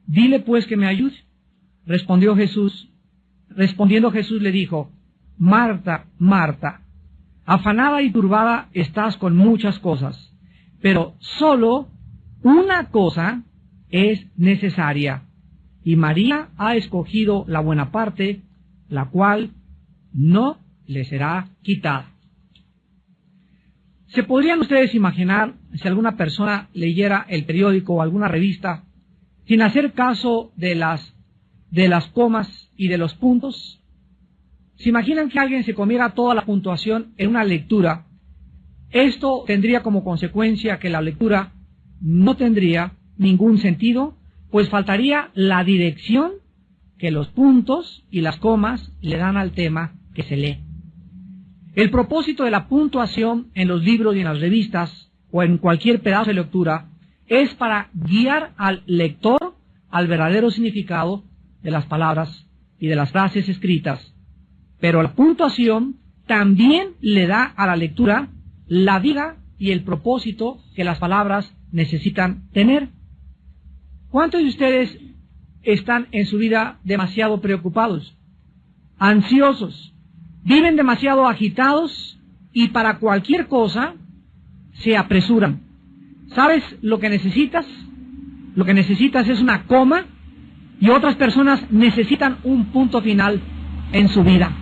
Dile pues que me ayude. Respondiendo Jesús le dijo: Marta, Marta, afanada y turbada estás con muchas cosas, pero solo una cosa es necesaria, y María ha escogido la buena parte, la cual no le será quitada. ¿Se podrían ustedes imaginar si alguna persona leyera el periódico o alguna revista sin hacer caso de las comas y de los puntos? ¿Se imaginan que alguien se comiera toda la puntuación en una lectura? Esto tendría como consecuencia que la lectura no tendría ningún sentido, pues faltaría la dirección que los puntos y las comas le dan al tema que se lee. El propósito de la puntuación en los libros y en las revistas o en cualquier pedazo de lectura es para guiar al lector al verdadero significado de las palabras y de las frases escritas. Pero la puntuación también le da a la lectura la vida y el propósito que las palabras necesitan tener. ¿Cuántos de ustedes están en su vida demasiado preocupados, ansiosos, viven demasiado agitados y para cualquier cosa se apresuran? ¿Sabes lo que necesitas? Lo que necesitas es una coma, y otras personas necesitan un punto final en su vida.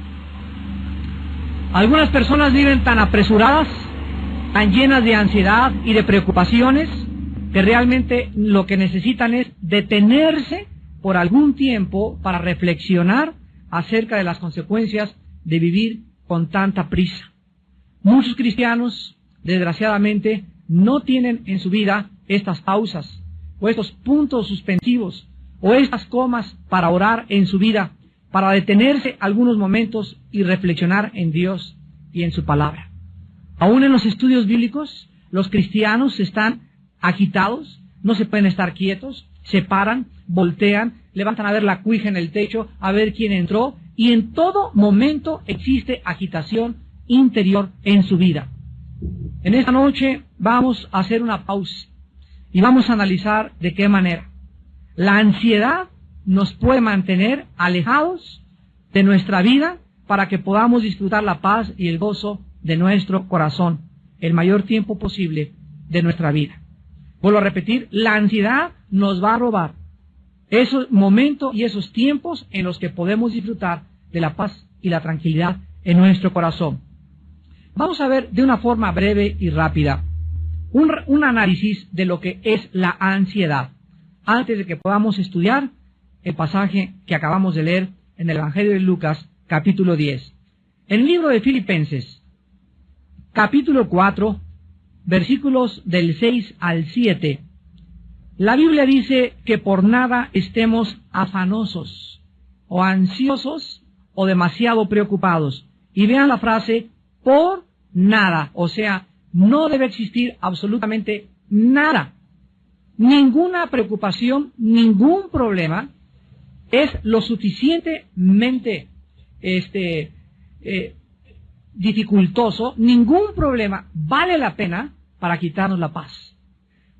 Algunas personas viven tan apresuradas, tan llenas de ansiedad y de preocupaciones, que realmente lo que necesitan es detenerse por algún tiempo para reflexionar acerca de las consecuencias de vivir con tanta prisa. Muchos cristianos, desgraciadamente, no tienen en su vida estas pausas, o estos puntos suspensivos, o estas comas para orar en su vida, para detenerse algunos momentos y reflexionar en Dios y en su palabra. Aún en los estudios bíblicos, los cristianos están agitados, no se pueden estar quietos, se paran, voltean, levantan a ver la cuija en el techo, a ver quién entró, y en todo momento existe agitación interior en su vida. En esta noche vamos a hacer una pausa y vamos a analizar de qué manera la ansiedad nos puede mantener alejados de nuestra vida para que podamos disfrutar la paz y el gozo de nuestro corazón el mayor tiempo posible de nuestra vida. Vuelvo a repetir, la ansiedad nos va a robar esos momentos y esos tiempos en los que podemos disfrutar de la paz y la tranquilidad en nuestro corazón. Vamos a ver de una forma breve y rápida un análisis de lo que es la ansiedad, antes de que podamos estudiar el pasaje que acabamos de leer en el Evangelio de Lucas, capítulo 10. En el libro de Filipenses, capítulo 4, versículos del 6 al 7, la Biblia dice que por nada estemos afanosos, o ansiosos, o demasiado preocupados. Y vean la frase, por nada, o sea, no debe existir absolutamente nada. Ninguna preocupación, ningún problema es lo suficientemente dificultoso, ningún problema vale la pena para quitarnos la paz.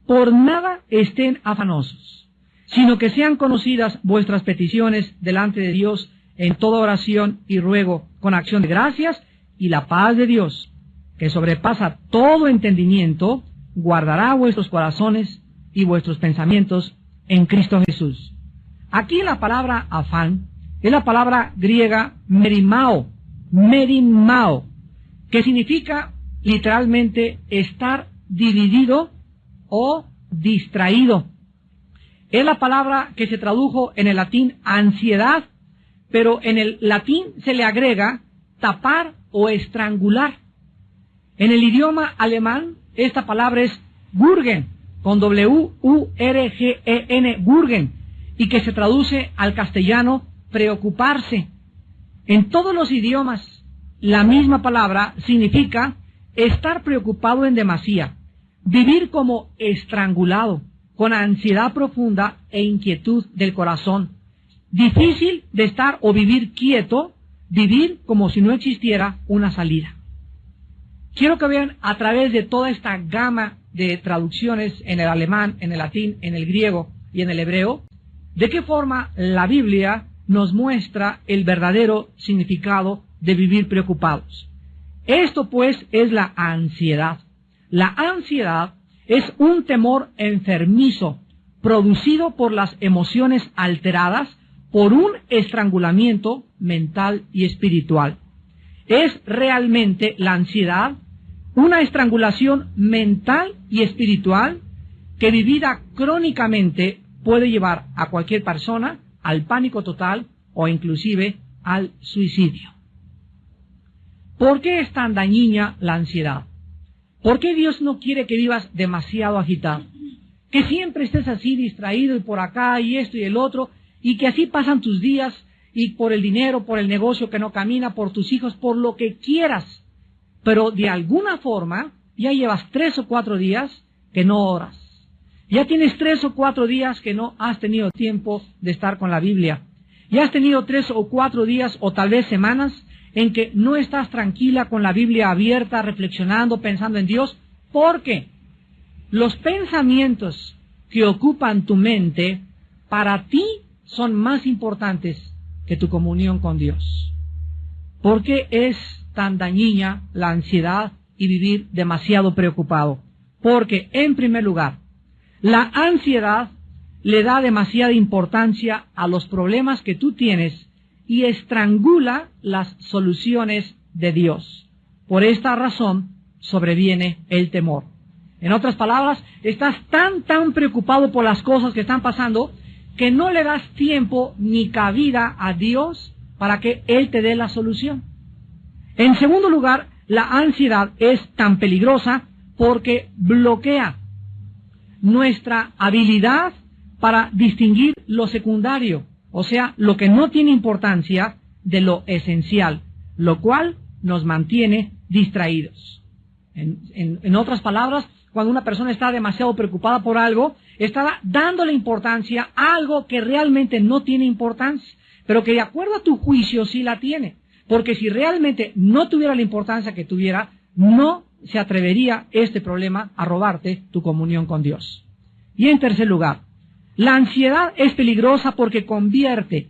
Por nada estén afanosos, sino que sean conocidas vuestras peticiones delante de Dios en toda oración y ruego con acción de gracias, y la paz de Dios, que sobrepasa todo entendimiento, guardará vuestros corazones y vuestros pensamientos en Cristo Jesús. Aquí la palabra afán es la palabra griega merimao, que significa literalmente estar dividido o distraído. Es la palabra que se tradujo en el latín ansiedad, pero en el latín se le agrega tapar o estrangular. En el idioma alemán esta palabra es Wurgen, con W-U-R-G-E-N, Wurgen, y que se traduce al castellano preocuparse. En todos los idiomas la misma palabra significa estar preocupado en demasía, vivir como estrangulado, con ansiedad profunda e inquietud del corazón, difícil de estar o vivir quieto, vivir como si no existiera una salida. Quiero que vean a través de toda esta gama de traducciones en el alemán, en el latín, en el griego y en el hebreo, ¿De qué forma la Biblia nos muestra el verdadero significado de vivir preocupados? Esto pues es la ansiedad. La ansiedad es un temor enfermizo producido por las emociones alteradas por un estrangulamiento mental y espiritual. Es realmente la ansiedad una estrangulación mental y espiritual que vivida crónicamente puede llevar a cualquier persona al pánico total o inclusive al suicidio. ¿Por qué es tan dañina la ansiedad? ¿Por qué Dios no quiere que vivas demasiado agitado? Que siempre estés así distraído y por acá y esto y el otro, y que así pasan tus días y por el dinero, por el negocio que no camina, por tus hijos, por lo que quieras. Pero de alguna forma ya llevas 3 o 4 días que no oras. Ya tienes 3 o 4 días que no has tenido tiempo de estar con la Biblia. Ya has tenido 3 o 4 días o tal vez semanas en que no estás tranquila con la Biblia abierta, reflexionando, pensando en Dios, porque los pensamientos que ocupan tu mente para ti son más importantes que tu comunión con Dios. ¿Por qué es tan dañina la ansiedad y vivir demasiado preocupado? Porque, en primer lugar, la ansiedad le da demasiada importancia a los problemas que tú tienes y estrangula las soluciones de Dios. Por esta razón sobreviene el temor. En otras palabras, estás tan preocupado por las cosas que están pasando que no le das tiempo ni cabida a Dios para que Él te dé la solución. En segundo lugar, la ansiedad es tan peligrosa porque bloquea nuestra habilidad para distinguir lo secundario, o sea, lo que no tiene importancia de lo esencial, lo cual nos mantiene distraídos. En otras palabras, cuando una persona está demasiado preocupada por algo, está dándole importancia a algo que realmente no tiene importancia, pero que de acuerdo a tu juicio sí la tiene. Porque si realmente no tuviera la importancia que tuviera, no se atrevería este problema a robarte tu comunión con Dios. Y en tercer lugar, la ansiedad es peligrosa porque convierte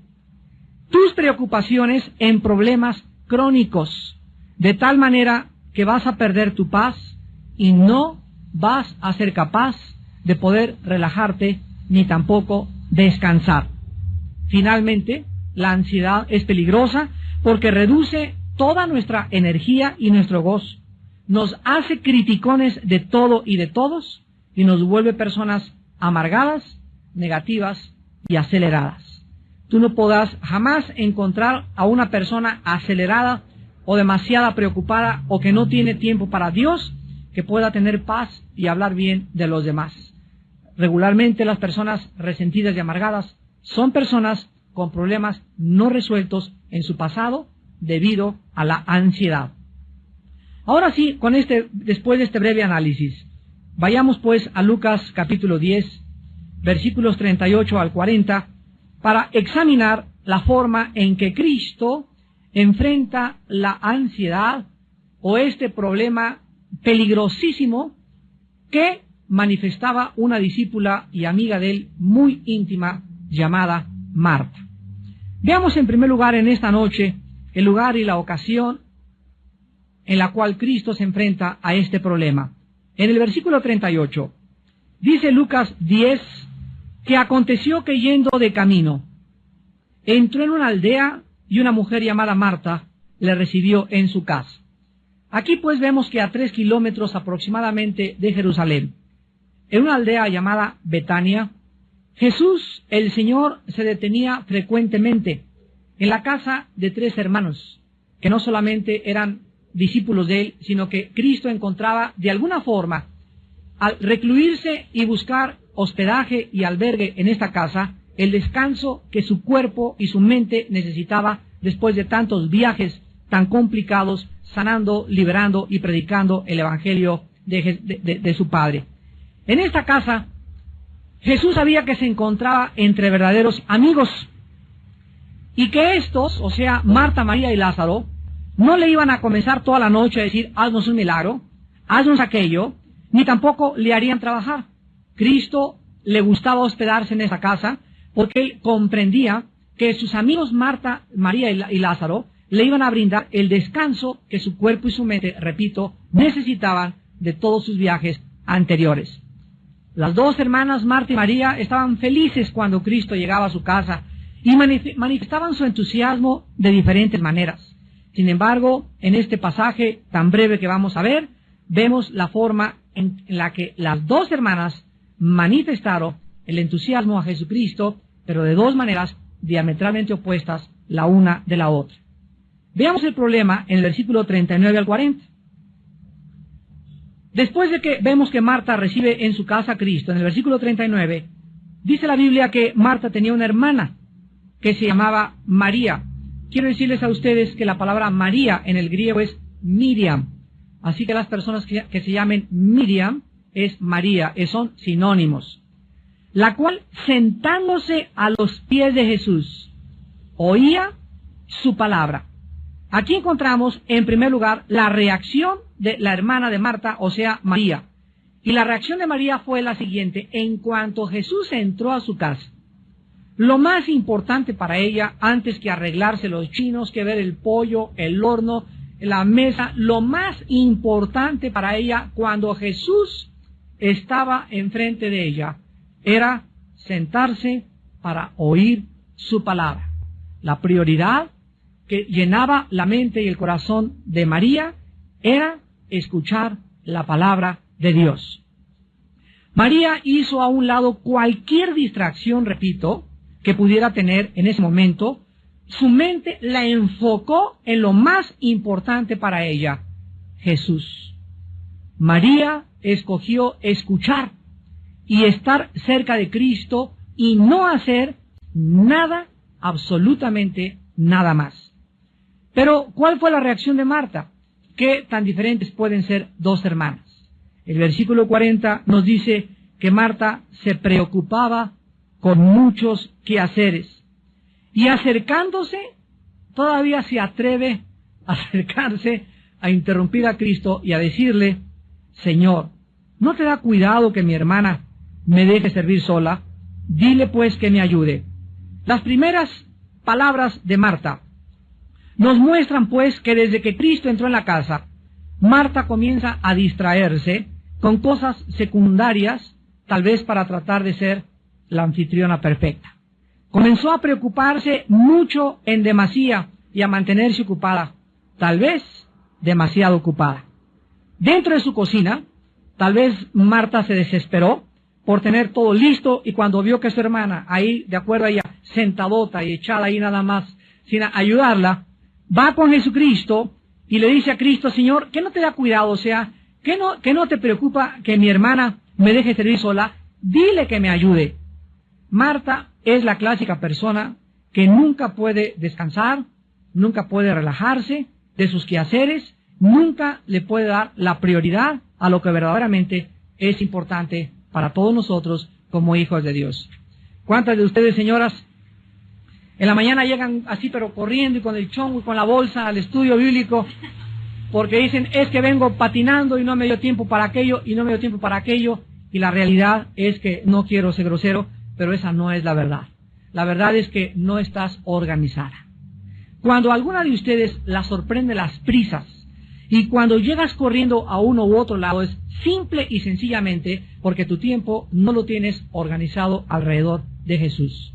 tus preocupaciones en problemas crónicos, de tal manera que vas a perder tu paz y no vas a ser capaz de poder relajarte ni tampoco descansar. Finalmente, la ansiedad es peligrosa porque reduce toda nuestra energía y nuestro gozo. Nos hace criticones de todo y de todos y nos vuelve personas amargadas, negativas y aceleradas. Tú no podrás jamás encontrar a una persona acelerada o demasiado preocupada o que no tiene tiempo para Dios que pueda tener paz y hablar bien de los demás. Regularmente las personas resentidas y amargadas son personas con problemas no resueltos en su pasado debido a la ansiedad. Ahora sí, después de este breve análisis, vayamos pues a Lucas capítulo 10, versículos 38 al 40, para examinar la forma en que Cristo enfrenta la ansiedad o este problema peligrosísimo que manifestaba una discípula y amiga de él muy íntima llamada Marta. Veamos en primer lugar en esta noche el lugar y la ocasión en la cual Cristo se enfrenta a este problema. En el versículo 38 dice Lucas 10 que aconteció que yendo de camino entró en una aldea y una mujer llamada Marta le recibió en su casa. Aquí pues vemos que a 3 kilómetros aproximadamente de Jerusalén, en una aldea llamada Betania, Jesús, el Señor, se detenía frecuentemente en la casa de 3 hermanos, que no solamente eran discípulos de él, sino que Cristo encontraba de alguna forma, al recluirse y buscar hospedaje y albergue en esta casa, el descanso que su cuerpo y su mente necesitaba después de tantos viajes tan complicados, sanando, liberando y predicando el Evangelio de su Padre. En esta casa, Jesús sabía que se encontraba entre verdaderos amigos y que estos, o sea, Marta, María y Lázaro, no le iban a comenzar toda la noche a decir, haznos un milagro, haznos aquello, ni tampoco le harían trabajar. Cristo le gustaba hospedarse en esa casa porque él comprendía que sus amigos Marta, María y Lázaro le iban a brindar el descanso que su cuerpo y su mente, repito, necesitaban de todos sus viajes anteriores. Las dos hermanas Marta y María estaban felices cuando Cristo llegaba a su casa y manifestaban su entusiasmo de diferentes maneras. Sin embargo, en este pasaje tan breve que vamos a ver, vemos la forma en la que las dos hermanas manifestaron el entusiasmo a Jesucristo, pero de dos maneras diametralmente opuestas la una de la otra. Veamos el problema en el versículo 39 al 40. Después de que vemos que Marta recibe en su casa a Cristo, en el versículo 39, dice la Biblia que Marta tenía una hermana que se llamaba María. Quiero decirles a ustedes que la palabra María en el griego es Miriam. Así que las personas que se llamen Miriam es María, son sinónimos. La cual, sentándose a los pies de Jesús, oía su palabra. Aquí encontramos, en primer lugar, la reacción de la hermana de Marta, o sea, María. Y la reacción de María fue la siguiente: en cuanto Jesús entró a su casa, lo más importante para ella, antes que arreglarse los chinos, que ver el pollo, el horno, la mesa, lo más importante para ella cuando Jesús estaba enfrente de ella, era sentarse para oír su palabra. La prioridad que llenaba la mente y el corazón de María era escuchar la palabra de Dios. María hizo a un lado cualquier distracción, repito, que pudiera tener en ese momento. Su mente la enfocó en lo más importante para ella, Jesús. María escogió escuchar y estar cerca de Cristo y no hacer nada, absolutamente nada más. Pero, ¿cuál fue la reacción de Marta? ¿Qué tan diferentes pueden ser dos hermanas? El versículo 40 nos dice que Marta se preocupaba con muchos quehaceres y acercándose, todavía se atreve a acercarse a interrumpir a Cristo y a decirle: Señor, ¿no te da cuidado que mi hermana me deje servir sola? Dile pues que me ayude. Las primeras palabras de Marta nos muestran pues que desde que Cristo entró en la casa, Marta comienza a distraerse con cosas secundarias, tal vez para tratar de ser la anfitriona perfecta. Comenzó a preocuparse mucho en demasía y a mantenerse ocupada, tal vez demasiado ocupada. Dentro de su cocina, tal vez Marta se desesperó por tener todo listo, y cuando vio que su hermana, ahí de acuerdo a ella, sentadota y echada ahí nada más, sin ayudarla, va con Jesucristo y le dice a Cristo: Señor, ¿qué no te da cuidado? O sea, ¿qué no te preocupa que mi hermana me deje servir sola? Dile que me ayude. Marta es la clásica persona que nunca puede descansar, nunca puede relajarse de sus quehaceres, nunca le puede dar la prioridad a lo que verdaderamente es importante para todos nosotros como hijos de Dios. ¿Cuántas de ustedes, señoras, en la mañana llegan así pero corriendo y con el chongo y con la bolsa al estudio bíblico porque dicen: es que vengo patinando y no me dio tiempo para aquello y no me dio tiempo para aquello? Y la realidad es que, no quiero ser grosero, pero esa no es la verdad. La verdad es que no estás organizada. Cuando alguna de ustedes la sorprende las prisas y cuando llegas corriendo a uno u otro lado, es simple y sencillamente porque tu tiempo no lo tienes organizado alrededor de Jesús.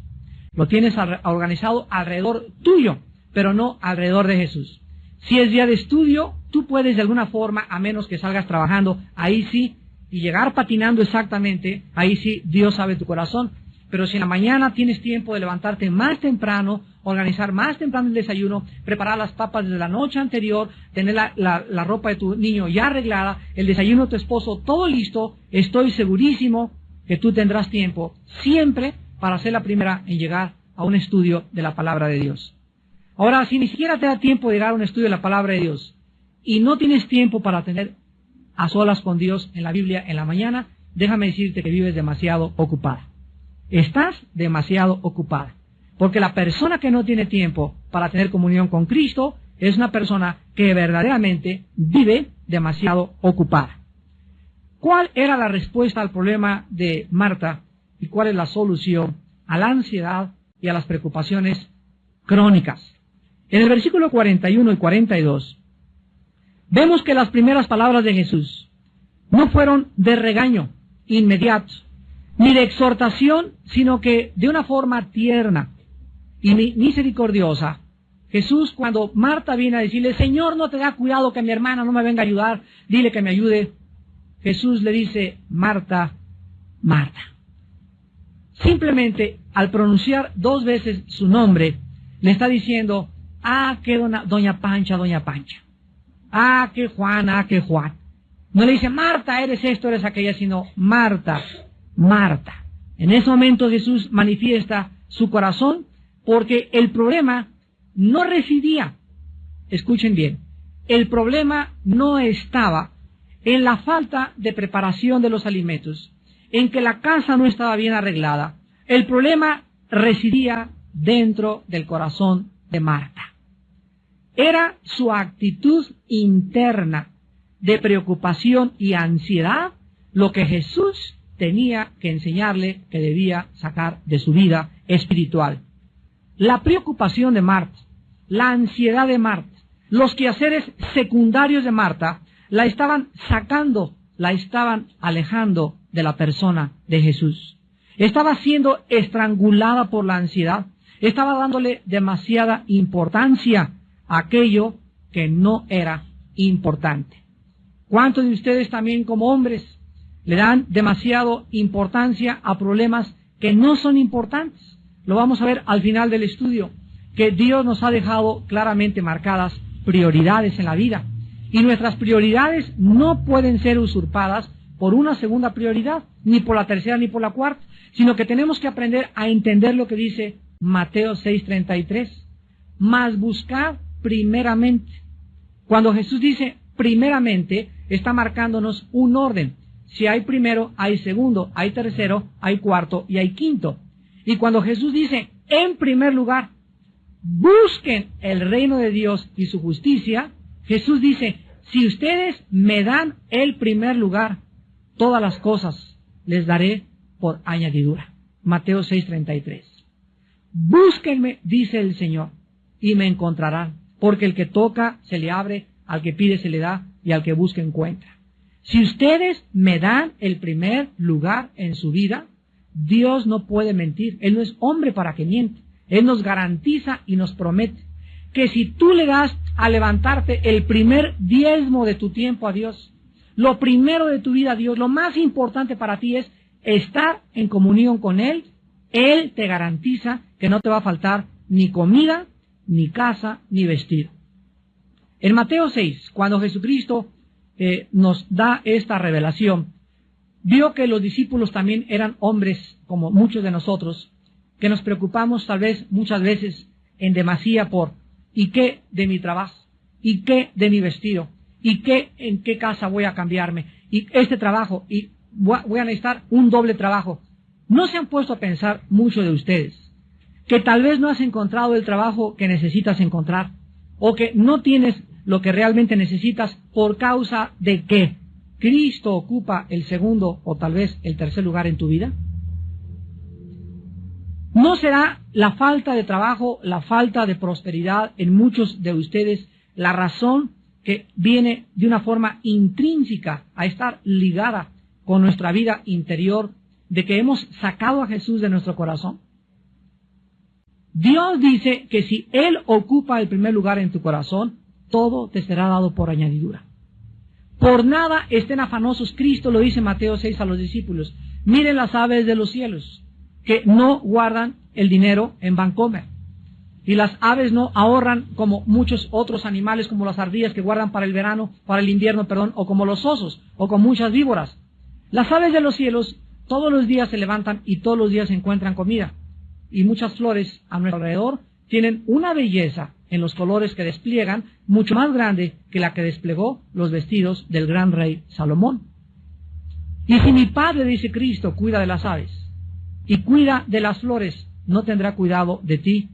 Lo tienes organizado alrededor tuyo, pero no alrededor de Jesús. Si es día de estudio, tú puedes de alguna forma, a menos que salgas trabajando, ahí sí, y llegar patinando exactamente, ahí sí, Dios sabe tu corazón. Pero si en la mañana tienes tiempo de levantarte más temprano, organizar más temprano el desayuno, preparar las papas desde la noche anterior, tener la ropa de tu niño ya arreglada, el desayuno de tu esposo todo listo, estoy segurísimo que tú tendrás tiempo siempre para ser la primera en llegar a un estudio de la palabra de Dios. Ahora, si ni siquiera te da tiempo de llegar a un estudio de la palabra de Dios y no tienes tiempo para tener a solas con Dios en la Biblia en la mañana, déjame decirte que vives demasiado ocupada. Estás demasiado ocupada. Porque la persona que no tiene tiempo para tener comunión con Cristo es una persona que verdaderamente vive demasiado ocupada. ¿Cuál era la respuesta al problema de Marta y cuál es la solución a la ansiedad y a las preocupaciones crónicas. En el versículo 41 y 42, vemos que las primeras palabras de Jesús no fueron de regaño inmediato, ni de exhortación, sino que de una forma tierna y misericordiosa. Jesús, cuando Marta viene a decirle, Señor, no te da cuidado que mi hermana no me venga a ayudar, dile que me ayude. Jesús le dice, Marta, Marta. Simplemente al pronunciar 2 veces su nombre, le está diciendo, que doña Pancha, doña Pancha. Que Juan, que Juan. No le dice, Marta, eres esto, eres aquella, sino Marta, Marta. En ese momento Jesús manifiesta su corazón, porque el problema no residía, escuchen bien, el problema no estaba en la falta de preparación de los alimentos, en que la casa no estaba bien arreglada. El problema residía dentro del corazón de Marta. Era su actitud interna de preocupación y ansiedad lo que Jesús tenía que enseñarle que debía sacar de su vida espiritual. La preocupación de Marta, la ansiedad de Marta, los quehaceres secundarios de Marta, la estaban sacando, la estaban alejando de la persona de Jesús. Estaba siendo estrangulada por la ansiedad, estaba dándole demasiada importancia a aquello que no era importante. ¿Cuántos de ustedes también como hombres le dan demasiada importancia a problemas que no son importantes? Lo vamos a ver al final del estudio, que Dios nos ha dejado claramente marcadas prioridades en la vida. Y nuestras prioridades no pueden ser usurpadas por una segunda prioridad, ni por la tercera ni por la cuarta, sino que tenemos que aprender a entender lo que dice Mateo 6:33. Mas buscad primeramente. Cuando Jesús dice primeramente, está marcándonos un orden. Si hay primero, hay segundo, hay tercero, hay cuarto y hay quinto. Y cuando Jesús dice en primer lugar, busquen el reino de Dios y su justicia, Jesús dice, si ustedes me dan el primer lugar, todas las cosas les daré por añadidura. Mateo 6:33. Búsquenme, dice el Señor, y me encontrarán, porque el que toca se le abre, al que pide se le da, y al que busca encuentra. Si ustedes me dan el primer lugar en su vida, Dios no puede mentir. Él no es hombre para que miente. Él nos garantiza y nos promete que si tú le das a levantarte el primer diezmo de tu tiempo a Dios, lo primero de tu vida a Dios, lo más importante para ti es estar en comunión con Él, Él te garantiza que no te va a faltar ni comida, ni casa, ni vestido. En Mateo 6, cuando Jesucristo nos da esta revelación, vio que los discípulos también eran hombres como muchos de nosotros, que nos preocupamos tal vez muchas veces en demasía por ¿y qué de mi trabajo? ¿Y qué de mi vestido? ¿Y qué en qué casa voy a cambiarme? ¿Y este trabajo? ¿Y voy a necesitar un doble trabajo? ¿No se han puesto a pensar mucho de ustedes que tal vez no has encontrado el trabajo que necesitas encontrar, o que no tienes lo que realmente necesitas por causa de que Cristo ocupa el segundo o tal vez el tercer lugar en tu vida? ¿No será la falta de trabajo, la falta de prosperidad en muchos de ustedes la razón que viene de una forma intrínseca a estar ligada con nuestra vida interior, de que hemos sacado a Jesús de nuestro corazón? Dios dice que si Él ocupa el primer lugar en tu corazón, todo te será dado por añadidura. Por nada estén afanosos. Cristo lo dice en Mateo 6 a los discípulos. Miren las aves de los cielos, que no guardan el dinero en Bancomer. Y las aves no ahorran como muchos otros animales, como las ardillas que guardan para el verano, para el invierno, o como los osos, o con muchas víboras. Las aves de los cielos todos los días se levantan y todos los días encuentran comida. Y muchas flores a nuestro alrededor tienen una belleza en los colores que despliegan, mucho más grande que la que desplegó los vestidos del gran rey Salomón. Y si mi Padre, dice Cristo, cuida de las aves y cuida de las flores, ¿no tendrá cuidado de ti,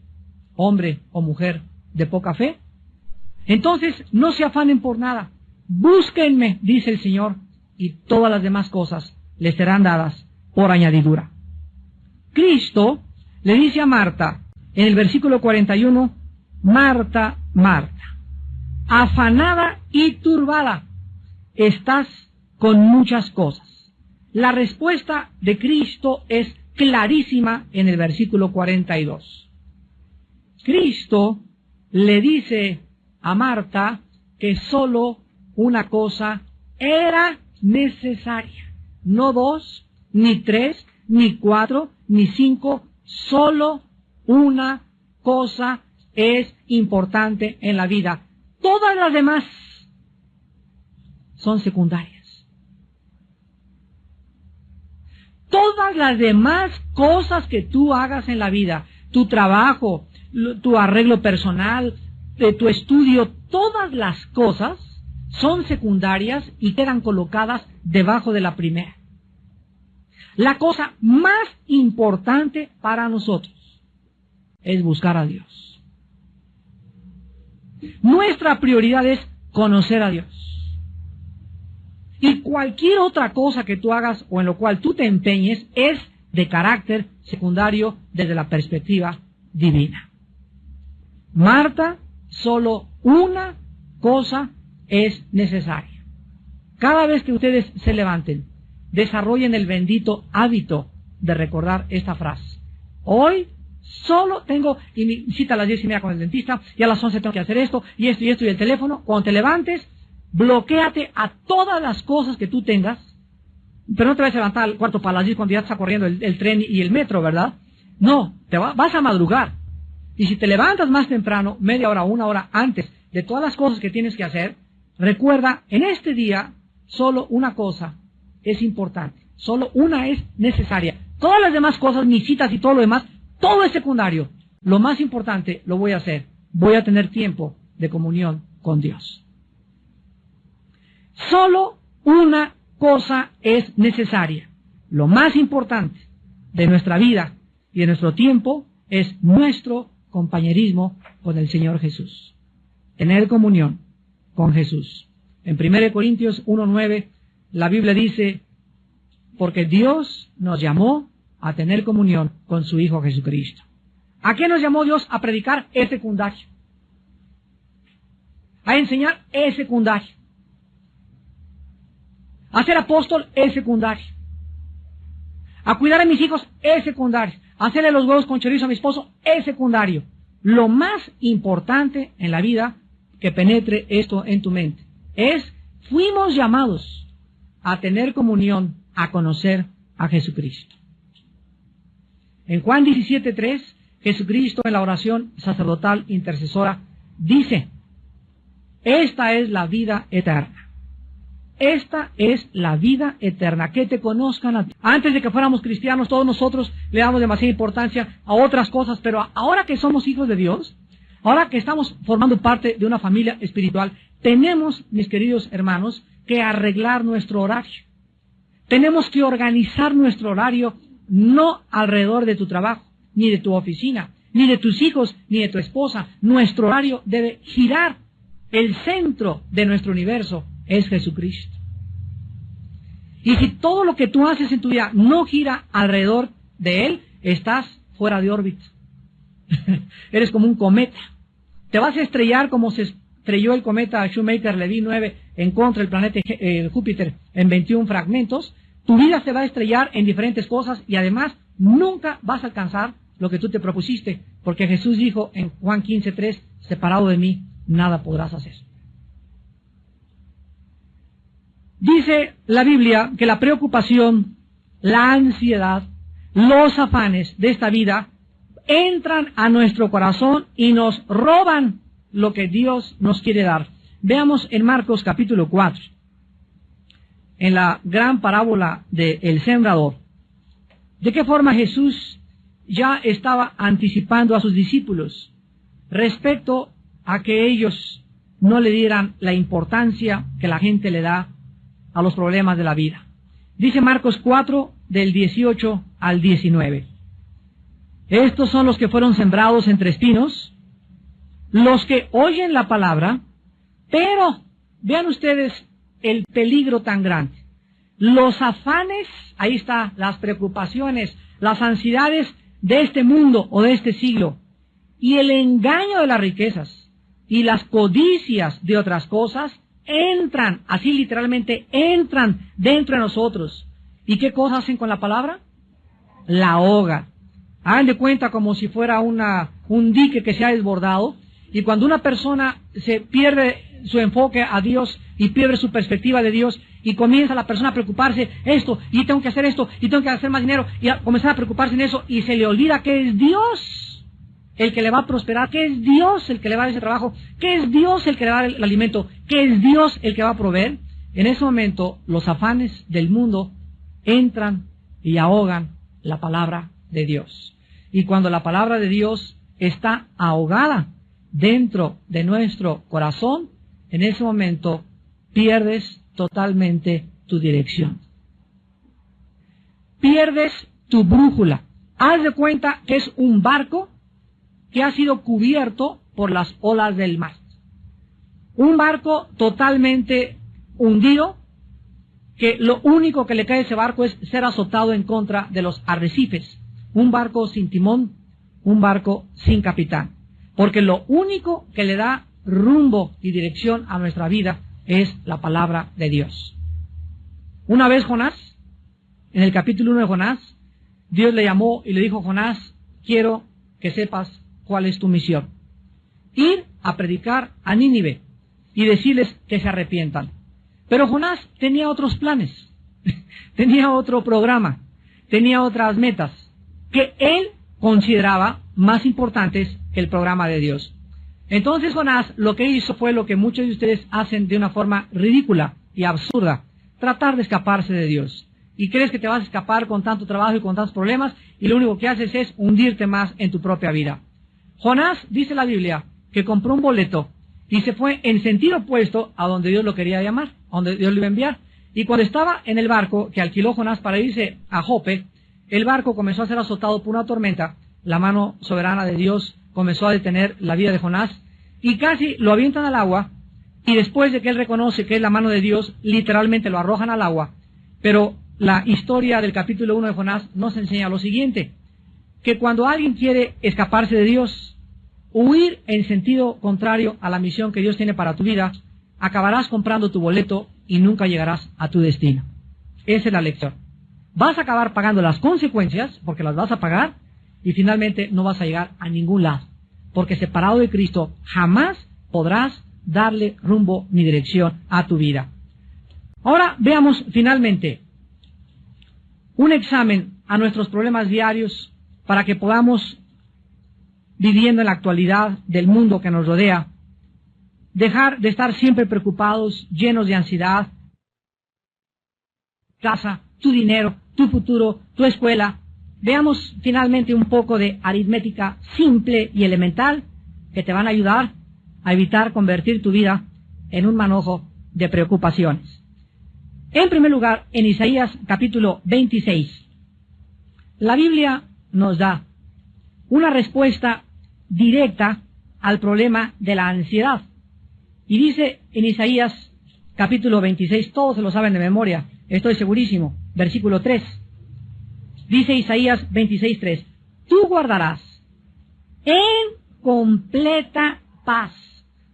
hombre o mujer de poca fe? Entonces, no se afanen por nada. Búsquenme, dice el Señor, y todas las demás cosas les serán dadas por añadidura. Cristo le dice a Marta, en el versículo 41, Marta, Marta, afanada y turbada, estás con muchas cosas. La respuesta de Cristo es clarísima en el versículo 42. Cristo le dice a Marta que solo una cosa era necesaria. No 2, ni 3, ni 4, ni 5, solo una cosa es importante en la vida. Todas las demás son secundarias. Todas las demás cosas que tú hagas en la vida, tu trabajo, tu arreglo personal, tu estudio, todas las cosas son secundarias y quedan colocadas debajo de la primera. La cosa más importante para nosotros es buscar a Dios. Nuestra prioridad es conocer a Dios. Y cualquier otra cosa que tú hagas o en lo cual tú te empeñes es de carácter secundario desde la perspectiva divina. Marta, solo una cosa es necesaria. Cada vez que ustedes se levanten, desarrollen el bendito hábito de recordar esta frase. Hoy solo tengo mi cita a las 10:30 con el dentista, y a las 11 tengo que hacer esto, y esto, y el teléfono. Cuando te levantes, bloquéate a todas las cosas que tú tengas, pero no te vas a levantar al cuarto para las 10 cuando ya está corriendo el tren y el metro, ¿verdad? No, vas a madrugar. Y si te levantas más temprano, media hora o una hora antes de todas las cosas que tienes que hacer, recuerda, en este día, solo una cosa es importante, solo una es necesaria. Todas las demás cosas, mis citas y todo lo demás, todo es secundario. Lo más importante lo voy a hacer. Voy a tener tiempo de comunión con Dios. Solo una cosa es necesaria. Lo más importante de nuestra vida y de nuestro tiempo es nuestro compañerismo con el Señor Jesús. Tener comunión con Jesús. En 1 Corintios 1:9, la Biblia dice, porque Dios nos llamó a tener comunión con su Hijo Jesucristo. ¿A qué nos llamó Dios? A predicar, es secundario. A enseñar, es secundario. A ser apóstol, es secundario. A cuidar a mis hijos, es secundario. A hacerle los huevos con chorizo a mi esposo, es secundario. Lo más importante en la vida, que penetre esto en tu mente, es, fuimos llamados a tener comunión, a conocer a Jesucristo. En Juan 17:3, Jesucristo en la oración sacerdotal intercesora dice, esta es la vida eterna. Esta es la vida eterna, que te conozcan a ti. Antes de que fuéramos cristianos, todos nosotros le damos demasiada importancia a otras cosas, pero ahora que somos hijos de Dios, ahora que estamos formando parte de una familia espiritual, tenemos, mis queridos hermanos, que arreglar nuestro horario. Tenemos que organizar nuestro horario no alrededor de tu trabajo, ni de tu oficina, ni de tus hijos, ni de tu esposa. Nuestro horario debe girar. El centro de nuestro universo es Jesucristo. Y si todo lo que tú haces en tu vida no gira alrededor de Él, estás fuera de órbita. Eres como un cometa. Te vas a estrellar como se estrelló el cometa Shoemaker-Levy 9 en contra del planeta Júpiter en 21 fragmentos. Tu vida se va a estrellar en diferentes cosas y además nunca vas a alcanzar lo que tú te propusiste, porque Jesús dijo en Juan 15:3, separado de mí, nada podrás hacer. Dice la Biblia que la preocupación, la ansiedad, los afanes de esta vida entran a nuestro corazón y nos roban lo que Dios nos quiere dar. Veamos en Marcos capítulo 4, en la gran parábola del sembrador, de qué forma Jesús ya estaba anticipando a sus discípulos respecto a que ellos no le dieran la importancia que la gente le da a los problemas de la vida. Dice Marcos 4, del 18 al 19. Estos son los que fueron sembrados entre espinos, los que oyen la palabra, pero, vean ustedes el peligro tan grande. Los afanes, ahí está, las preocupaciones, las ansiedades, de este mundo o de este siglo y el engaño de las riquezas y las codicias de otras cosas entran, así literalmente entran dentro de nosotros. ¿Y qué cosas hacen con la palabra? La ahogan. Hagan de cuenta como si fuera un dique que se ha desbordado, y cuando una persona se pierde su enfoque a Dios y pierde su perspectiva de Dios y comienza la persona a preocuparse esto, y tengo que hacer esto, y tengo que hacer más dinero, y a comenzar a preocuparse en eso, y se le olvida que es Dios el que le va a prosperar, que es Dios el que le va a dar ese trabajo, que es Dios el que le va a dar el alimento, que es Dios el que va a proveer. En ese momento los afanes del mundo entran y ahogan la palabra de Dios. Y cuando la palabra de Dios está ahogada dentro de nuestro corazón, en ese momento pierdes totalmente tu dirección. Pierdes tu brújula. Haz de cuenta que es un barco que ha sido cubierto por las olas del mar. Un barco totalmente hundido, que lo único que le cae a ese barco es ser azotado en contra de los arrecifes. Un barco sin timón, un barco sin capitán. Porque lo único que le da rumbo y dirección a nuestra vida es la palabra de Dios. Una vez Jonás, en el capítulo 1 de Jonás, Dios le llamó y le dijo: Jonás, quiero que sepas cuál es tu misión. Ir a predicar a Nínive y decirles que se arrepientan. Pero Jonás tenía otros planes, tenía otro programa, tenía otras metas que él consideraba más importantes que el programa de Dios. Entonces Jonás lo que hizo fue lo que muchos de ustedes hacen de una forma ridícula y absurda: tratar de escaparse de Dios. Y crees que te vas a escapar con tanto trabajo y con tantos problemas, y lo único que haces es hundirte más en tu propia vida. Jonás, dice la Biblia, que compró un boleto y se fue en sentido opuesto a donde Dios lo quería llamar, a donde Dios lo iba a enviar. Y cuando estaba en el barco que alquiló Jonás para irse a Jope, el barco comenzó a ser azotado por una tormenta. La mano soberana de Dios comenzó a detener la vida de Jonás y casi lo avientan al agua, y después de que él reconoce que es la mano de Dios, literalmente lo arrojan al agua. Pero la historia del capítulo 1 de Jonás nos enseña lo siguiente: que cuando alguien quiere escaparse de Dios, huir en sentido contrario a la misión que Dios tiene para tu vida, acabarás comprando tu boleto y nunca llegarás a tu destino. Esa es la lección. Vas a acabar pagando las consecuencias, porque las vas a pagar, y finalmente no vas a llegar a ningún lado, porque separado de Cristo jamás podrás darle rumbo ni dirección a tu vida. Ahora veamos finalmente un examen a nuestros problemas diarios para que podamos, viviendo en la actualidad del mundo que nos rodea, dejar de estar siempre preocupados, llenos de ansiedad. Casa, tu dinero, tu futuro, tu escuela. Veamos finalmente un poco de aritmética simple y elemental que te van a ayudar a evitar convertir tu vida en un manojo de preocupaciones. En primer lugar, en Isaías capítulo 26, la Biblia nos da una respuesta directa al problema de la ansiedad. Y dice en Isaías capítulo 26, todos se lo saben de memoria, estoy segurísimo, versículo 3. Dice Isaías 26:3, tú guardarás en completa paz.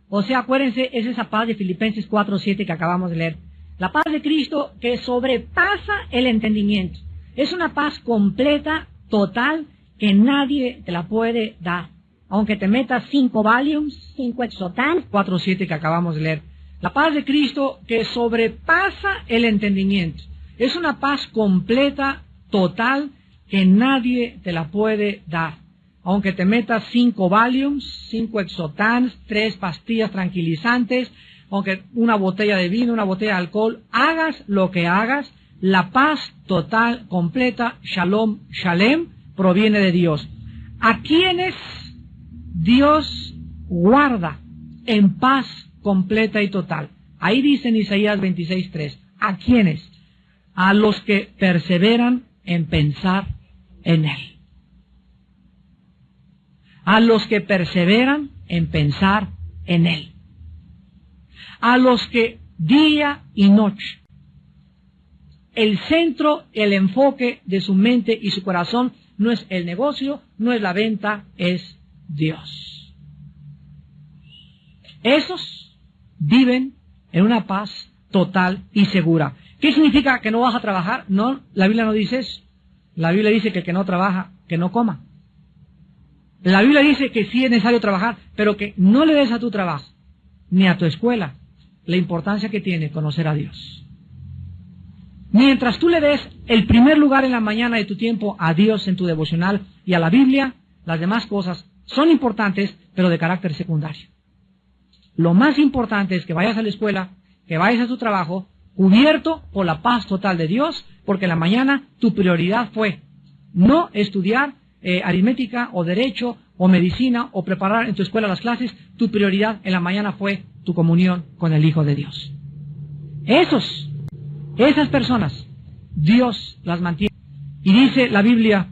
O sea, acuérdense, es esa paz de Filipenses 4:7 que acabamos de leer. La paz de Cristo que sobrepasa el entendimiento. Es una paz completa, total, que nadie te la puede dar. Aunque te metas 5 Valiums, 5 Exotan, 4:7 que acabamos de leer. La paz de Cristo que sobrepasa el entendimiento. Es una paz completa, total, que nadie te la puede dar. Aunque te metas 5 Valiums, 5 Exotans, 3 pastillas tranquilizantes, aunque una botella de vino, una botella de alcohol, hagas lo que hagas, la paz total, completa, Shalom, Shalem, proviene de Dios. ¿A quienes Dios guarda en paz completa y total? Ahí dice en Isaías 26:3, ¿a quiénes? A los que perseveran en pensar en Él. A los que perseveran en pensar en Él. A los que día y noche, el centro, el enfoque de su mente y su corazón no es el negocio, no es la venta, es Dios. Esos viven en una paz total y segura. ¿Qué significa que no vas a trabajar? No, la Biblia no dice eso. La Biblia dice que el que no trabaja, que no coma. La Biblia dice que sí es necesario trabajar, pero que no le des a tu trabajo, ni a tu escuela, la importancia que tiene conocer a Dios. Mientras tú le des el primer lugar en la mañana de tu tiempo a Dios en tu devocional y a la Biblia, las demás cosas son importantes, pero de carácter secundario. Lo más importante es que vayas a la escuela, que vayas a tu trabajo, cubierto por la paz total de Dios, porque en la mañana tu prioridad fue no estudiar aritmética o derecho o medicina o preparar en tu escuela las clases. Tu prioridad en la mañana fue tu comunión con el Hijo de Dios. Esas personas, Dios las mantiene. Y dice la Biblia,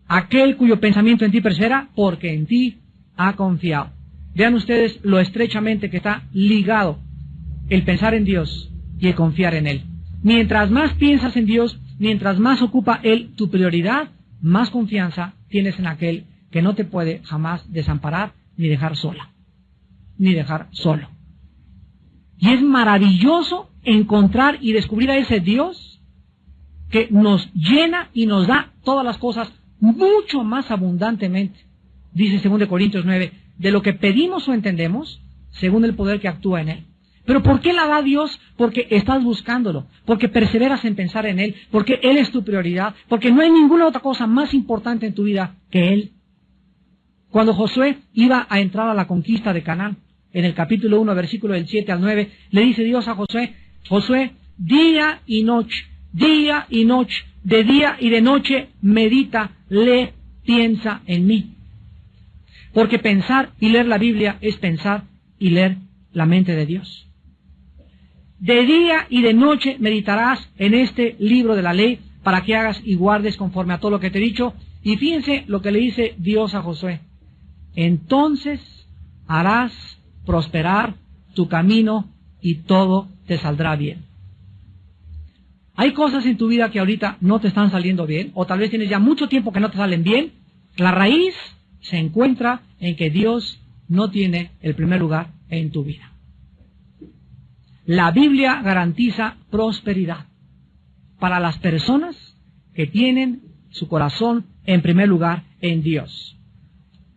aquel cuyo pensamiento en ti persevera, porque en ti ha confiado. Vean ustedes lo estrechamente que está ligado el pensar en Dios y el confiar en Él. Mientras más piensas en Dios, mientras más ocupa Él tu prioridad, más confianza tienes en aquel que no te puede jamás desamparar ni dejar sola, ni dejar solo. Y es maravilloso encontrar y descubrir a ese Dios que nos llena y nos da todas las cosas mucho más abundantemente. Dice 2 Corintios 9, de lo que pedimos o entendemos, según el poder que actúa en Él. ¿Pero por qué la da Dios? Porque estás buscándolo, porque perseveras en pensar en Él, porque Él es tu prioridad, porque no hay ninguna otra cosa más importante en tu vida que Él. Cuando Josué iba a entrar a la conquista de Canaán, en el capítulo 1, versículo del 7 al 9, le dice Dios a Josué, Josué, día y noche, de día y de noche, medita, lee, piensa en mí. Porque pensar y leer la Biblia es pensar y leer la mente de Dios. De día y de noche meditarás en este libro de la ley para que hagas y guardes conforme a todo lo que te he dicho. Y fíjense lo que le dice Dios a Josué. Entonces harás prosperar tu camino y todo te saldrá bien. Hay cosas en tu vida que ahorita no te están saliendo bien, o tal vez tienes ya mucho tiempo que no te salen bien. La raíz se encuentra en que Dios no tiene el primer lugar en tu vida. La Biblia garantiza prosperidad para las personas que tienen su corazón en primer lugar en Dios.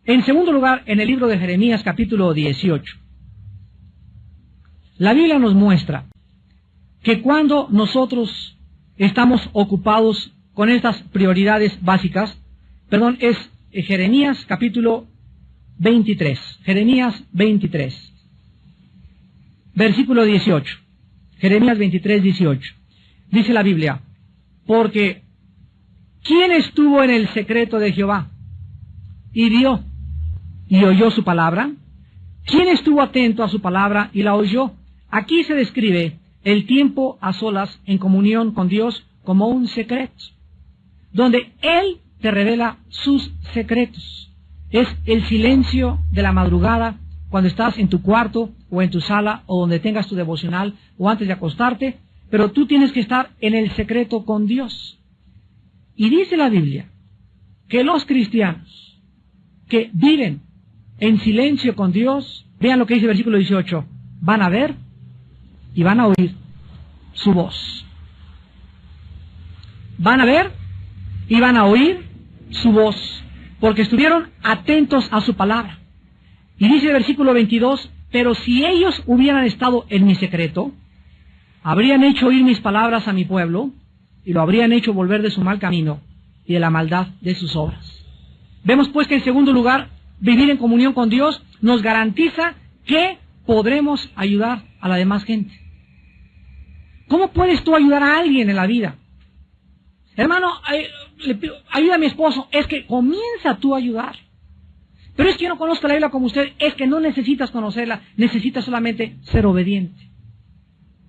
En segundo lugar, en el libro de Jeremías capítulo 18, la Biblia nos muestra que cuando nosotros estamos ocupados con estas prioridades básicas, es Jeremías capítulo 23, Jeremías 23, versículo 18, Jeremías 23, 18, dice la Biblia, porque ¿quién estuvo en el secreto de Jehová y vio y oyó su palabra? ¿Quién estuvo atento a su palabra y la oyó? Aquí se describe el tiempo a solas en comunión con Dios como un secreto, donde Él te revela sus secretos. Es el silencio de la madrugada, cuando estás en tu cuarto o en tu sala o donde tengas tu devocional o antes de acostarte, pero tú tienes que estar en el secreto con Dios. Y dice la Biblia que los cristianos que viven en silencio con Dios, vean lo que dice el versículo 18, van a ver y van a oír su voz. Van a ver y van a oír su voz, porque estuvieron atentos a su palabra. Y dice el versículo 22, pero si ellos hubieran estado en mi secreto, habrían hecho oír mis palabras a mi pueblo, y lo habrían hecho volver de su mal camino y de la maldad de sus obras. Vemos pues que en segundo lugar, vivir en comunión con Dios nos garantiza que podremos ayudar a la demás gente. ¿Cómo puedes tú ayudar a alguien en la vida? Hermano, ayuda a mi esposo. Es que comienza tú a ayudar. Pero es que yo no conozco la Biblia como usted. Es que no necesitas conocerla. Necesitas solamente ser obediente.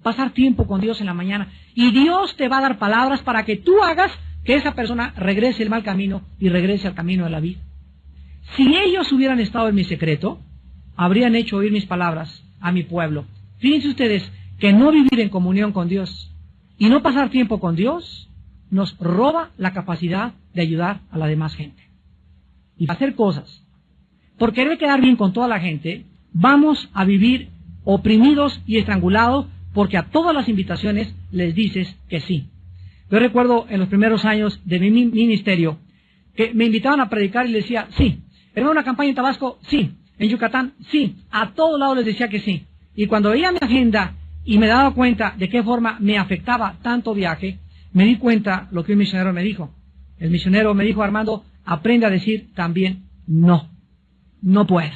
Pasar tiempo con Dios en la mañana. Y Dios te va a dar palabras para que tú hagas que esa persona regrese el mal camino y regrese al camino de la vida. Si ellos hubieran estado en mi secreto, habrían hecho oír mis palabras a mi pueblo. Fíjense ustedes que no vivir en comunión con Dios y no pasar tiempo con Dios nos roba la capacidad de ayudar a la demás gente. Y para hacer cosas, por querer quedar bien con toda la gente, vamos a vivir oprimidos y estrangulados porque a todas las invitaciones les dices que sí. Yo recuerdo en los primeros años de mi ministerio que me invitaban a predicar y les decía sí. ¿Era una campaña en Tabasco? Sí. ¿En Yucatán? Sí. A todos lados les decía que sí. Y cuando veía mi agenda y me daba cuenta de qué forma me afectaba tanto viaje, me di cuenta lo que un misionero me dijo. El misionero me dijo: Armando, aprende a decir también no. No puedo.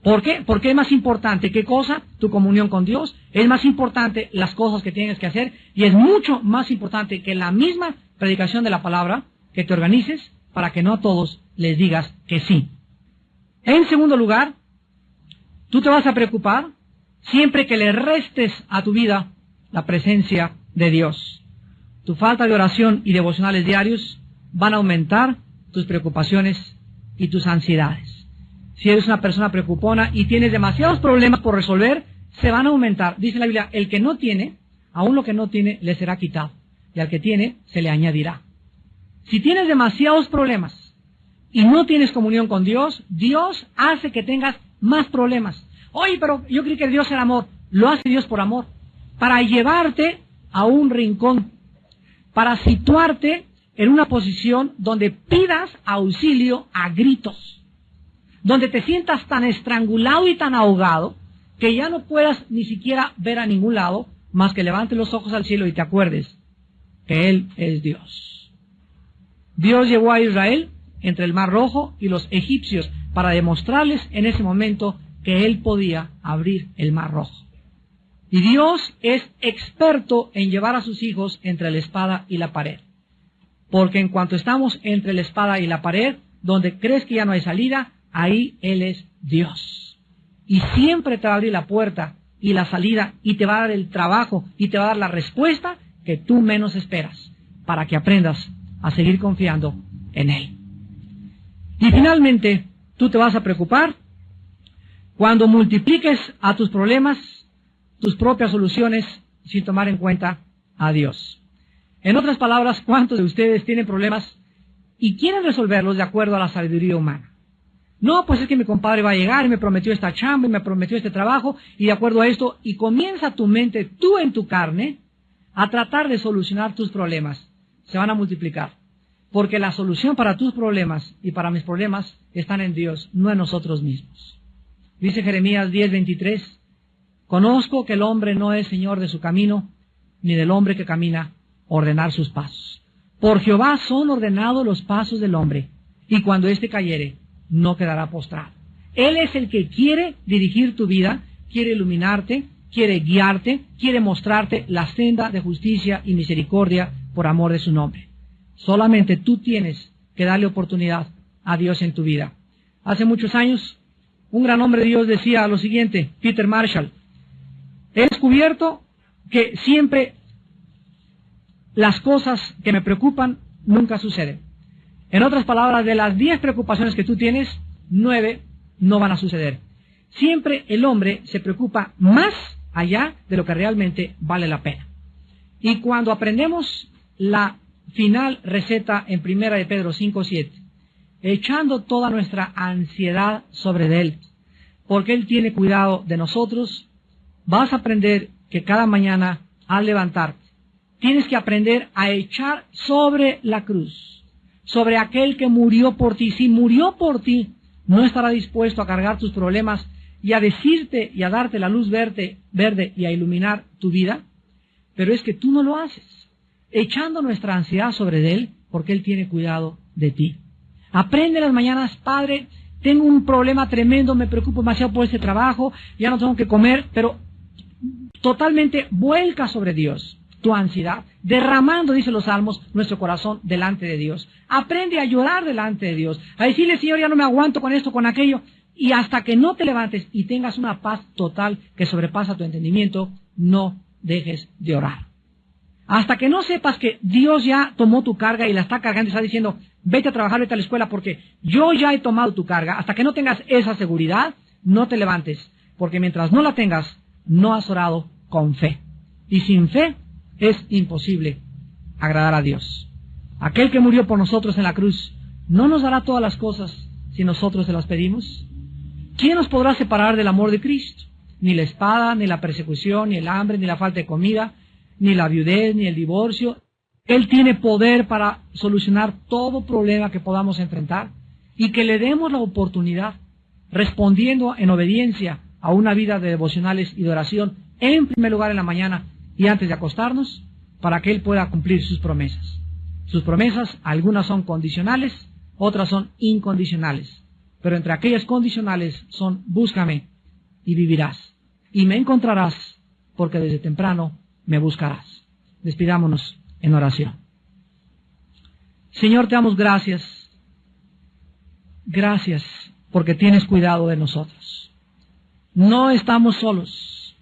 ¿Por qué? Porque es más importante, ¿qué cosa? Tu comunión con Dios. Es más importante las cosas que tienes que hacer. Y es mucho más importante que la misma predicación de la palabra, que te organices para que no a todos les digas que sí. En segundo lugar, tú te vas a preocupar siempre que le restes a tu vida la presencia de Dios. Tu falta de oración y devocionales diarios van a aumentar tus preocupaciones y tus ansiedades. Si eres una persona preocupona y tienes demasiados problemas por resolver, se van a aumentar. Dice la Biblia: el que no tiene, aún lo que no tiene, le será quitado. Y al que tiene, se le añadirá. Si tienes demasiados problemas y no tienes comunión con Dios, Dios hace que tengas más problemas. Oye, pero yo creí que Dios era amor. Lo hace Dios por amor. Para llevarte a un rincón. Para situarte en una posición donde pidas auxilio a gritos. Donde te sientas tan estrangulado y tan ahogado que ya no puedas ni siquiera ver a ningún lado más que levantes los ojos al cielo y te acuerdes que Él es Dios. Dios llevó a Israel entre el Mar Rojo y los egipcios para demostrarles en ese momento que Él podía abrir el Mar Rojo. Y Dios es experto en llevar a sus hijos entre la espada y la pared. Porque en cuanto estamos entre la espada y la pared, donde crees que ya no hay salida, ahí Él es Dios. Y siempre te va a abrir la puerta y la salida y te va a dar el trabajo y te va a dar la respuesta que tú menos esperas para que aprendas a seguir confiando en Él. Y finalmente, tú te vas a preocupar cuando multipliques a tus problemas tus propias soluciones sin tomar en cuenta a Dios. En otras palabras, ¿cuántos de ustedes tienen problemas y quieren resolverlos de acuerdo a la sabiduría humana? No, pues es que mi compadre va a llegar y me prometió esta chamba y me prometió este trabajo y de acuerdo a esto, y comienza tu mente, tú en tu carne, a tratar de solucionar tus problemas. Se van a multiplicar. Porque la solución para tus problemas y para mis problemas están en Dios, no en nosotros mismos. Dice Jeremías 10:23, conozco que el hombre no es señor de su camino, ni del hombre que camina ordenar sus pasos. Por Jehová son ordenados los pasos del hombre, y cuando éste cayere, no quedará postrado. Él es el que quiere dirigir tu vida, quiere iluminarte, quiere guiarte, quiere mostrarte la senda de justicia y misericordia por amor de su nombre. Solamente tú tienes que darle oportunidad a Dios en tu vida. Hace muchos años, un gran hombre de Dios decía lo siguiente, Peter Marshall: he descubierto que siempre las cosas que me preocupan nunca suceden. En otras palabras, de las 10 preocupaciones que tú tienes, 9 no van a suceder. Siempre el hombre se preocupa más allá de lo que realmente vale la pena. Y cuando aprendemos la final receta en 1 de Pedro 5:7, echando toda nuestra ansiedad sobre Él, porque Él tiene cuidado de nosotros, vas a aprender que cada mañana al levantarte, tienes que aprender a echar sobre la cruz, sobre aquel que murió por ti. Si murió por ti, no estará dispuesto a cargar tus problemas y a decirte y a darte la luz verde y a iluminar tu vida. Pero es que tú no lo haces, echando nuestra ansiedad sobre Él, porque Él tiene cuidado de ti. Aprende las mañanas: Padre, tengo un problema tremendo, me preocupo demasiado por este trabajo, ya no tengo que comer, pero totalmente vuelca sobre Dios tu ansiedad, derramando, dice los Salmos, nuestro corazón delante de Dios. Aprende a llorar delante de Dios, a decirle: Señor, ya no me aguanto con esto, con aquello, y hasta que no te levantes y tengas una paz total que sobrepasa tu entendimiento, no dejes de orar. Hasta que no sepas que Dios ya tomó tu carga y la está cargando y está diciendo: vete a trabajar, vete a la escuela porque yo ya he tomado tu carga, hasta que no tengas esa seguridad, no te levantes, porque mientras no la tengas, no has orado con fe. Y sin fe es imposible agradar a Dios. aquel que murió por nosotros en la cruz, ¿no nos dará todas las cosas si nosotros se las pedimos? ¿Quién nos podrá separar del amor de Cristo? Ni la espada, ni la persecución, ni el hambre, ni la falta de comida, ni la viudez, ni el divorcio. Él tiene poder para solucionar todo problema que podamos enfrentar y que le demos la oportunidad, respondiendo en obediencia a una vida de devocionales y de oración, en primer lugar en la mañana y antes de acostarnos, para que Él pueda cumplir sus promesas. Sus promesas, algunas son condicionales, otras son incondicionales. Pero entre aquellas condicionales son: búscame y vivirás, y me encontrarás, porque desde temprano me buscarás. Despidámonos en oración. Señor, te damos gracias. Gracias porque tienes cuidado de nosotros. No estamos solos.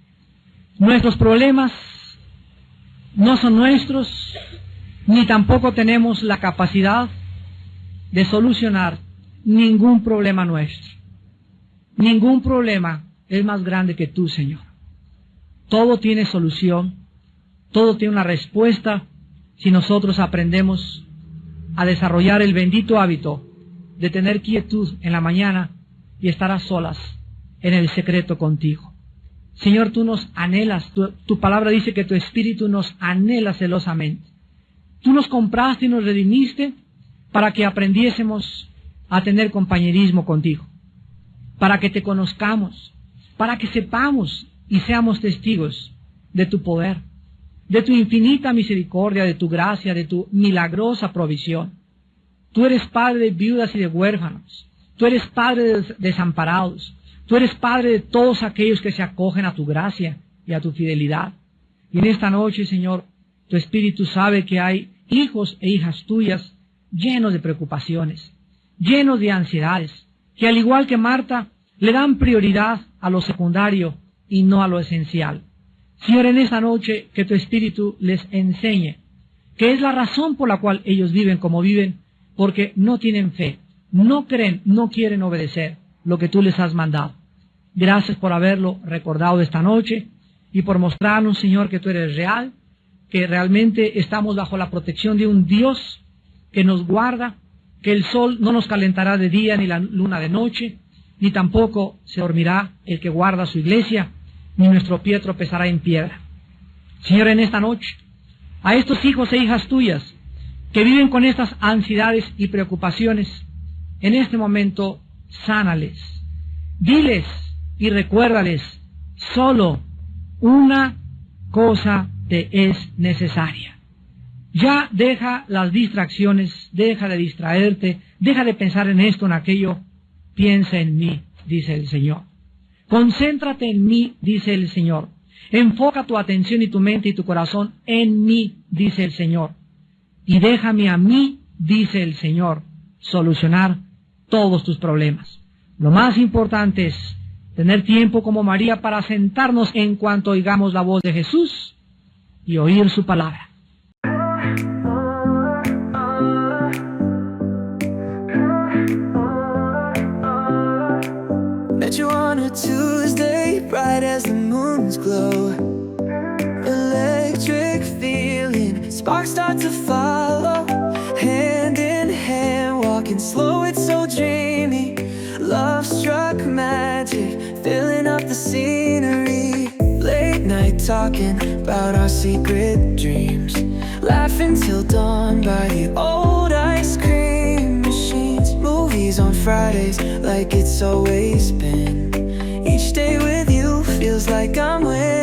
Nuestros problemas no son nuestros, ni tampoco tenemos la capacidad de solucionar ningún problema nuestro. Ningún problema es más grande que tú, Señor. Todo tiene solución, todo tiene una respuesta si nosotros aprendemos a desarrollar el bendito hábito de tener quietud en la mañana y estar a solas en el secreto contigo. Señor, tú nos anhelas, tu palabra dice que tu espíritu nos anhela celosamente. Tú nos compraste y nos redimiste para que aprendiésemos a tener compañerismo contigo, para que te conozcamos, para que sepamos y seamos testigos de tu poder, de tu infinita misericordia, de tu gracia, de tu milagrosa provisión. Tú eres padre de viudas y de huérfanos, tú eres padre de desamparados, tú eres padre de todos aquellos que se acogen a tu gracia y a tu fidelidad. Y en esta noche, Señor, tu Espíritu sabe que hay hijos e hijas tuyas llenos de preocupaciones, llenos de ansiedades, que al igual que Marta, le dan prioridad a lo secundario y no a lo esencial. Señor, en esta noche que tu Espíritu les enseñe que es la razón por la cual ellos viven como viven, porque no tienen fe, no creen, no quieren obedecer lo que tú les has mandado. Gracias por haberlo recordado esta noche y por mostrarnos, Señor, que tú eres real, que realmente estamos bajo la protección de un Dios que nos guarda, que el sol no nos calentará de día ni la luna de noche, ni tampoco se dormirá el que guarda su iglesia, ni nuestro pie tropezará en piedra. Señor, en esta noche, a estos hijos e hijas tuyas que viven con estas ansiedades y preocupaciones, en este momento, sánales. Diles y recuérdales, solo una cosa te es necesaria. Ya deja las distracciones, deja de distraerte, deja de pensar en esto, en aquello. Piensa en mí, dice el Señor. Concéntrate en mí, dice el Señor. Enfoca tu atención y tu mente y tu corazón en mí, dice el Señor. Y déjame a mí, dice el Señor, solucionar todos tus problemas. Lo más importante es tener tiempo como María para sentarnos en cuanto oigamos la voz de Jesús y oír su palabra. Met you on a Tuesday, bright as the moon's glow. Electric feeling, sparks start to follow. Hand in hand, walking slow, it's so dreamy. Love struck magic, filling up the scenery. Late night talking about our secret dreams. Laughing till dawn by the old ice cream machines. Movies on Fridays like it's always been. Each day with you feels like I'm with